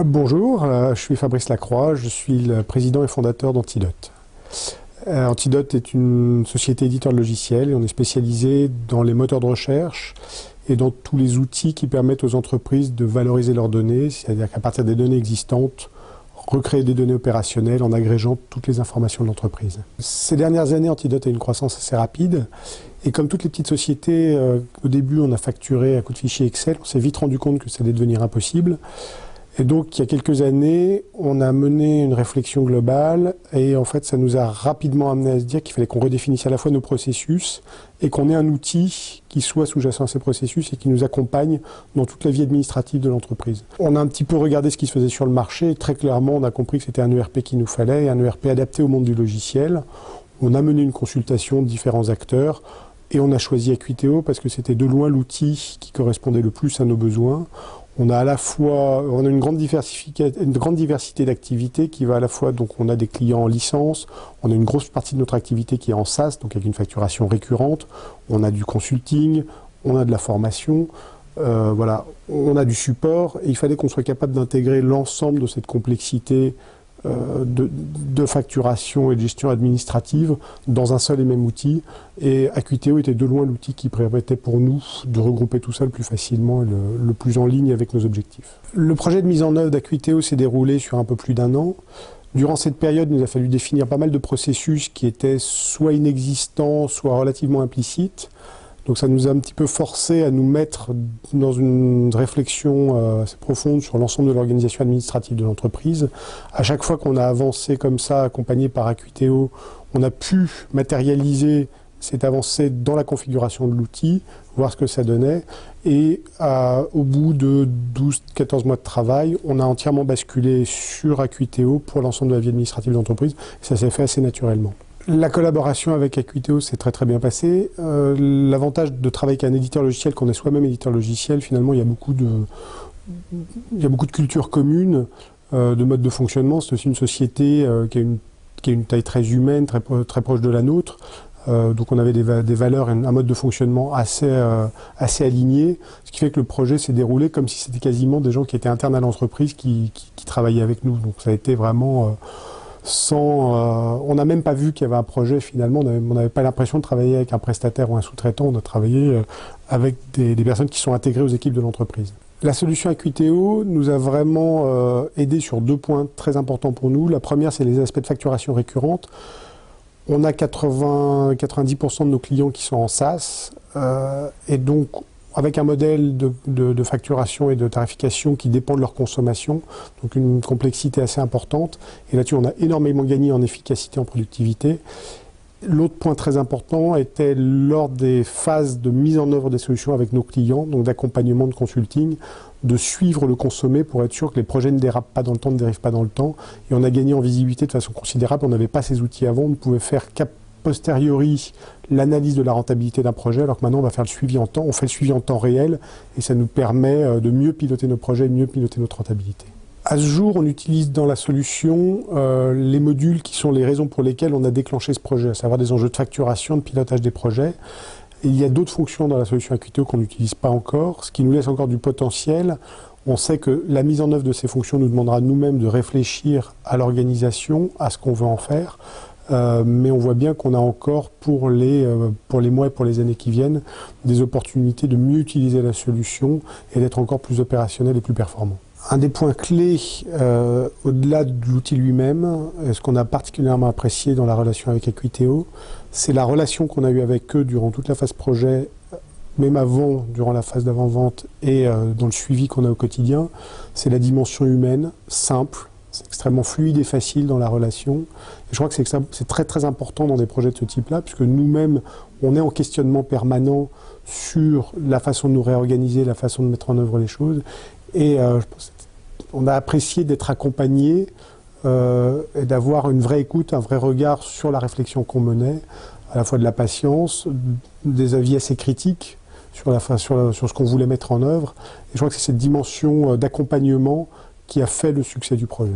Bonjour, je suis Fabrice Lacroix, je suis le président et fondateur d'Antidote. Antidote est une société éditeur de logiciels et on est spécialisé dans les moteurs de recherche et dans tous les outils qui permettent aux entreprises de valoriser leurs données, c'est-à-dire qu'à partir des données existantes, recréer des données opérationnelles en agrégeant toutes les informations de l'entreprise. Ces dernières années, Antidote a une croissance assez rapide et comme toutes les petites sociétés, au début on a facturé à coup de fichier Excel, on s'est vite rendu compte que ça allait devenir impossible. Et donc, il y a quelques années, on a mené une réflexion globale et en fait, ça nous a rapidement amené à se dire qu'il fallait qu'on redéfinisse à la fois nos processus et qu'on ait un outil qui soit sous-jacent à ces processus et qui nous accompagne dans toute la vie administrative de l'entreprise. On a un petit peu regardé ce qui se faisait sur le marché et très clairement, on a compris que c'était un ERP qu'il nous fallait et un ERP adapté au monde du logiciel. On a mené une consultation de différents acteurs et on a choisi Acquiteo parce que c'était de loin l'outil qui correspondait le plus à nos besoins. On a une grande diversité d'activités qui va à la fois, donc on a des clients en licence, on a une grosse partie de notre activité qui est en SaaS, donc avec une facturation récurrente, on a du consulting, on a de la formation, voilà, on a du support, et il fallait qu'on soit capable d'intégrer l'ensemble de cette complexité de facturation et de gestion administrative dans un seul et même outil. Et Acquiteo était de loin l'outil qui permettait pour nous de regrouper tout ça le plus facilement et le plus en ligne avec nos objectifs. Le projet de mise en œuvre d'Acquiteo s'est déroulé sur un peu plus d'un an. Durant cette période, il nous a fallu définir pas mal de processus qui étaient soit inexistants, soit relativement implicites. Donc ça nous a un petit peu forcé à nous mettre dans une réflexion assez profonde sur l'ensemble de l'organisation administrative de l'entreprise. À chaque fois qu'on a avancé comme ça, accompagné par Acquiteo, on a pu matérialiser cette avancée dans la configuration de l'outil, voir ce que ça donnait. Et au bout de 12-14 mois de travail, on a entièrement basculé sur Acquiteo pour l'ensemble de la vie administrative de l'entreprise. Et ça s'est fait assez naturellement. La collaboration avec Acquiteo s'est très bien passée. L'avantage de travailler avec un éditeur logiciel, qu'on est soi-même éditeur logiciel, finalement il y a beaucoup de cultures communes, de modes de fonctionnement. C'est aussi une société qui a une taille très humaine, très proche de la nôtre. Donc on avait des valeurs, un mode de fonctionnement assez aligné, ce qui fait que le projet s'est déroulé comme si c'était quasiment des gens qui étaient internes à l'entreprise qui travaillaient avec nous. Donc ça a été vraiment... on n'a même pas vu qu'il y avait un projet finalement, on n'avait pas l'impression de travailler avec un prestataire ou un sous-traitant, on a travaillé avec des personnes qui sont intégrées aux équipes de l'entreprise. La solution Acquiteo nous a vraiment aidé sur deux points très importants pour nous. La première, c'est les aspects de facturation récurrente. On a 90% de nos clients qui sont en SaaS et donc avec un modèle de facturation et de tarification qui dépend de leur consommation, donc une complexité assez importante. Et là-dessus, on a énormément gagné en efficacité, en productivité. L'autre point très important était lors des phases de mise en œuvre des solutions avec nos clients, donc d'accompagnement, de consulting, de suivre le consommé pour être sûr que les projets ne dérapent pas dans le temps, ne dérivent pas dans le temps. Et on a gagné en visibilité de façon considérable. On n'avait pas ces outils avant, on ne pouvait faire posteriori l'analyse de la rentabilité d'un projet, alors que maintenant on va faire le suivi en temps, on fait le suivi en temps réel et ça nous permet de mieux piloter nos projets, de mieux piloter notre rentabilité. À ce jour, on utilise dans la solution les modules qui sont les raisons pour lesquelles on a déclenché ce projet, à savoir des enjeux de facturation, de pilotage des projets. Et il y a d'autres fonctions dans la solution Acquiteo qu'on n'utilise pas encore, ce qui nous laisse encore du potentiel. On sait que la mise en œuvre de ces fonctions nous demandera nous-mêmes de réfléchir à l'organisation, à ce qu'on veut en faire. Mais on voit bien qu'on a encore pour les mois et pour les années qui viennent des opportunités de mieux utiliser la solution et d'être encore plus opérationnel et plus performant. Un des points clés, au-delà de l'outil lui-même, ce qu'on a particulièrement apprécié dans la relation avec Acquiteo, c'est la relation qu'on a eue avec eux durant toute la phase projet, même avant, durant la phase d'avant-vente et dans le suivi qu'on a au quotidien. C'est la dimension humaine, simple. C'est extrêmement fluide et facile dans la relation. Et je crois que c'est très important dans des projets de ce type-là, puisque nous-mêmes, on est en questionnement permanent sur la façon de nous réorganiser, la façon de mettre en œuvre les choses. Et on a apprécié d'être accompagné et d'avoir une vraie écoute, un vrai regard sur la réflexion qu'on menait, à la fois de la patience, des avis assez critiques sur ce qu'on voulait mettre en œuvre. Et je crois que c'est cette dimension d'accompagnement qui a fait le succès du projet.